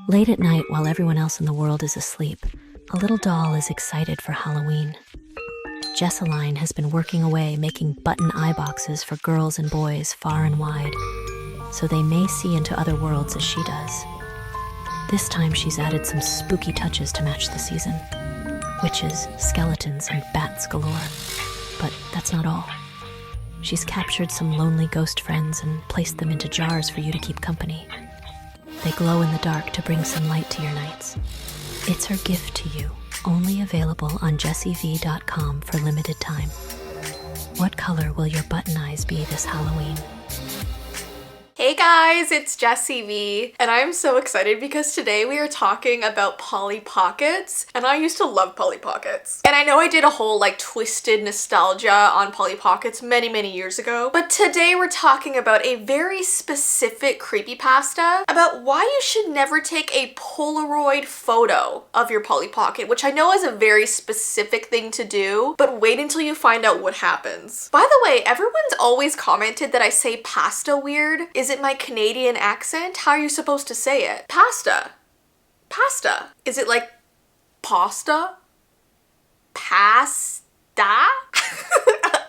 Late at night, while everyone else in the world is asleep, a little doll is excited for Halloween. Jessii has been working away making button eye boxes for girls and boys far and wide, so they may see into other worlds as she does. This time she's added some spooky touches to match the season. Witches, skeletons, and bats galore. But that's not all. She's captured some lonely ghost friends and placed them into jars for you to keep company. They glow in the dark to bring some light to your nights. It's her gift to you, only available on jessiivee.com for limited time. What color will your button eyes be this Halloween? Hey guys, it's Jessii Vee, and I'm so excited because today we are talking about Polly Pockets, and I used to love Polly Pockets. And I know I did a whole twisted nostalgia on Polly Pockets many years ago, but today we're talking about a very specific creepypasta about why you should never take a Polaroid photo of your Polly Pocket, which I know is a very specific thing to do, but wait until you find out what happens. By the way, everyone's always commented that I say pasta weird. Is it my Canadian accent? How are you supposed to say it? Pasta. Pasta. Is it like pasta? Pasta?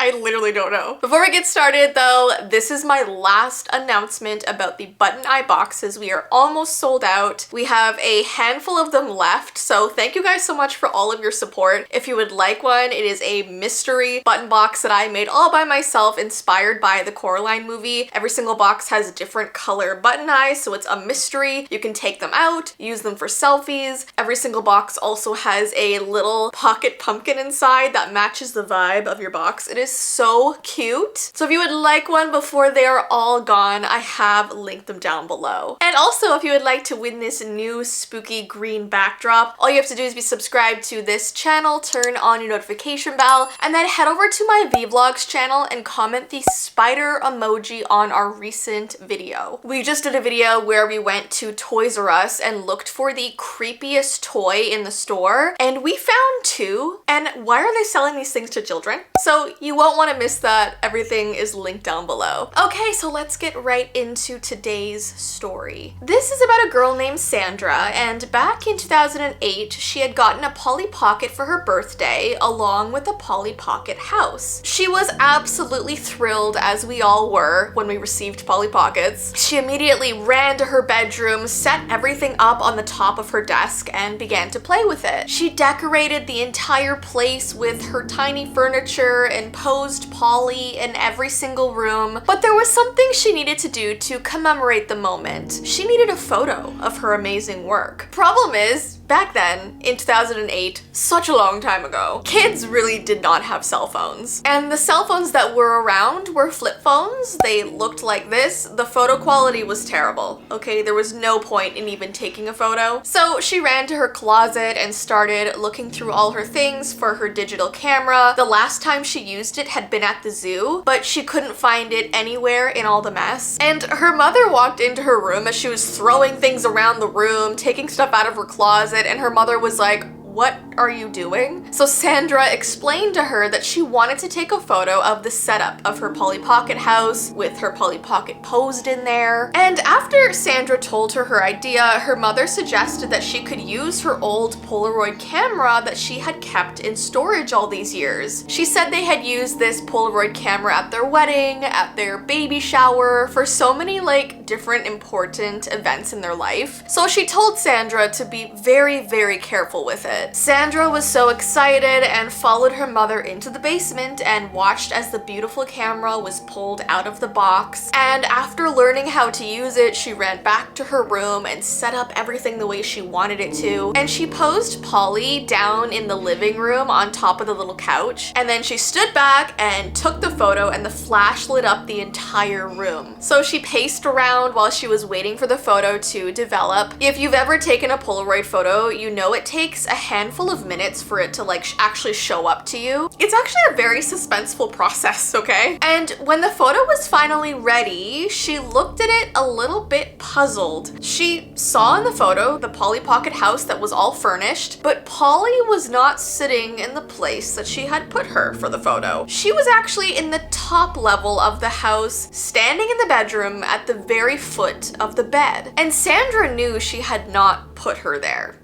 I literally don't know. Before we get started though, this is my last announcement about the button eye boxes. We are almost sold out. We have a handful of them left, so thank you guys so much for all of your support. If you would like one, it is a mystery button box that I made all by myself, inspired by the Coraline movie. Every single box has different color button eyes, so it's a mystery. You can take them out, use them for selfies. Every single box also has a little pocket pumpkin inside that matches the vibe of your box. It is so cute. So if you would like one before they are all gone, I have linked them down below. And also, if you would like to win this new spooky green backdrop, all you have to do is be subscribed to this channel, turn on your notification bell, and then head over to my Vee Vlogs channel and comment the spider emoji on our recent video. We just did a video where we went to Toys R Us and looked for the creepiest toy in the store, and we found two. And why are they selling these things to children? So you won't want to miss that. Everything is linked down below. Okay, so let's get right into today's story. This is about a girl named Sandra, and back in 2008, she had gotten a Polly Pocket for her birthday, along with a Polly Pocket house. She was absolutely thrilled, as we all were, when we received Polly Pockets. She immediately ran to her bedroom, set everything up on the top of her desk, and began to play with it. She decorated the entire place with her tiny furniture and posed Polly in every single room, but there was something she needed to do to commemorate the moment. She needed a photo of her amazing work. Problem is, back then, in 2008, such a long time ago, kids really did not have cell phones. And the cell phones that were around were flip phones. They looked like this. The photo quality was terrible, okay? There was no point in even taking a photo. So she ran to her closet and started looking through all her things for her digital camera. The last time she used it had been at the zoo, but she couldn't find it anywhere in all the mess. And her mother walked into her room as she was throwing things around the room, taking stuff out of her closet, and her mother was like, "What are you doing?" So Sandra explained to her that she wanted to take a photo of the setup of her Polly Pocket house with her Polly Pocket posed in there. And after Sandra told her her idea, her mother suggested that she could use her old Polaroid camera that she had kept in storage all these years. She said they had used this Polaroid camera at their wedding, at their baby shower, for so many different important events in their life. So she told Sandra to be very careful with it. Sandra was so excited and followed her mother into the basement and watched as the beautiful camera was pulled out of the box. And after learning how to use it, she ran back to her room and set up everything the way she wanted it to. And she posed Polly down in the living room on top of the little couch. And then she stood back and took the photo, and the flash lit up the entire room. So she paced around while she was waiting for the photo to develop. If you've ever taken a Polaroid photo, you know it takes a handful of minutes for it to like actually show up to you. It's actually a very suspenseful process, okay? And when the photo was finally ready, she looked at it a little bit puzzled. She saw in the photo the Polly Pocket house that was all furnished, but Polly was not sitting in the place that she had put her for the photo. She was actually in the top level of the house, standing in the bedroom at the very foot of the bed. And Sandra knew she had not put her there,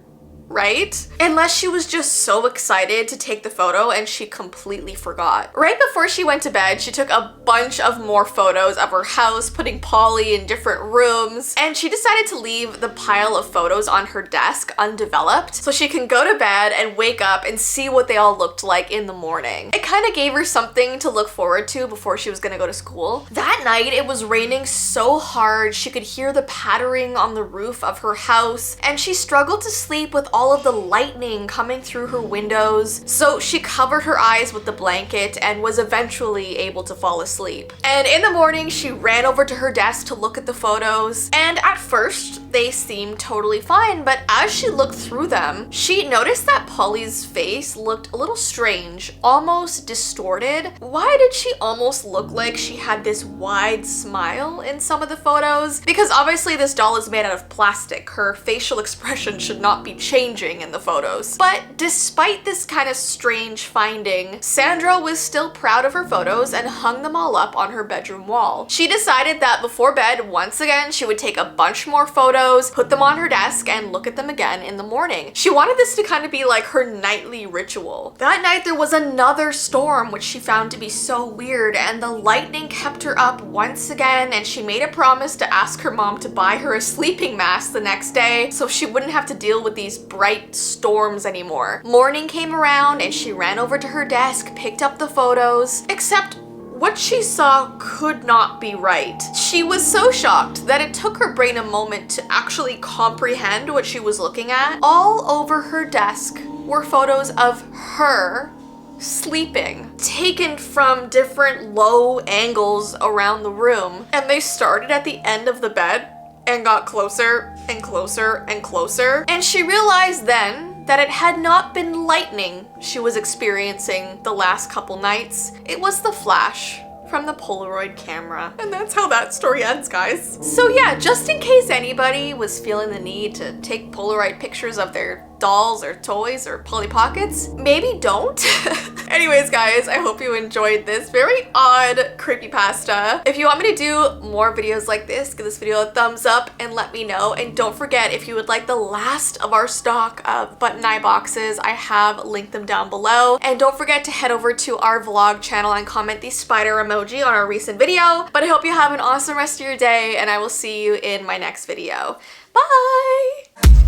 right? Unless she was just so excited to take the photo and she completely forgot. Right before she went to bed, she took a bunch of more photos of her house, putting Polly in different rooms, and she decided to leave the pile of photos on her desk undeveloped so she can go to bed and wake up and see what they all looked like in the morning. It kind of gave her something to look forward to before she was gonna go to school. That night, it was raining so hard she could hear the pattering on the roof of her house, and she struggled to sleep with all of the lightning coming through her windows, so she covered her eyes with the blanket and was eventually able to fall asleep. And in the morning, she ran over to her desk to look at the photos, and at first they seemed totally fine, but as she looked through them, she noticed that Polly's face looked a little strange, almost distorted. Why did she almost look like she had this wide smile in some of the photos? Because obviously this doll is made out of plastic. Her facial expression should not be changing in the photos. But despite this kind of strange finding, Sandra was still proud of her photos and hung them all up on her bedroom wall. She decided that before bed, once again, she would take a bunch more photos, put them on her desk, and look at them again in the morning. She wanted this to kind of be like her nightly ritual. That night, there was another storm, which she found to be so weird, and the lightning kept her up once again, and she made a promise to ask her mom to buy her a sleeping mask the next day so she wouldn't have to deal with these bright storms anymore. Morning came around and she ran over to her desk, picked up the photos, except what she saw could not be right. She was so shocked that it took her brain a moment to actually comprehend what she was looking at. All over her desk were photos of her sleeping, taken from different low angles around the room, and they started at the end of the bed and got closer and closer and closer. And she realized then that it had not been lightning she was experiencing the last couple nights. It was the flash from the Polaroid camera. And that's how that story ends, guys. So yeah, just in case anybody was feeling the need to take Polaroid pictures of their dolls or toys or Polly Pockets, maybe don't. Anyways, guys, I hope you enjoyed this very odd creepypasta. If you want me to do more videos like this, give this video a thumbs up and let me know. And don't forget, if you would like the last of our stock of button eye boxes, I have linked them down below. And don't forget to head over to our vlog channel and comment the spider emoji on our recent video. But I hope you have an awesome rest of your day, and I will see you in my next video. Bye!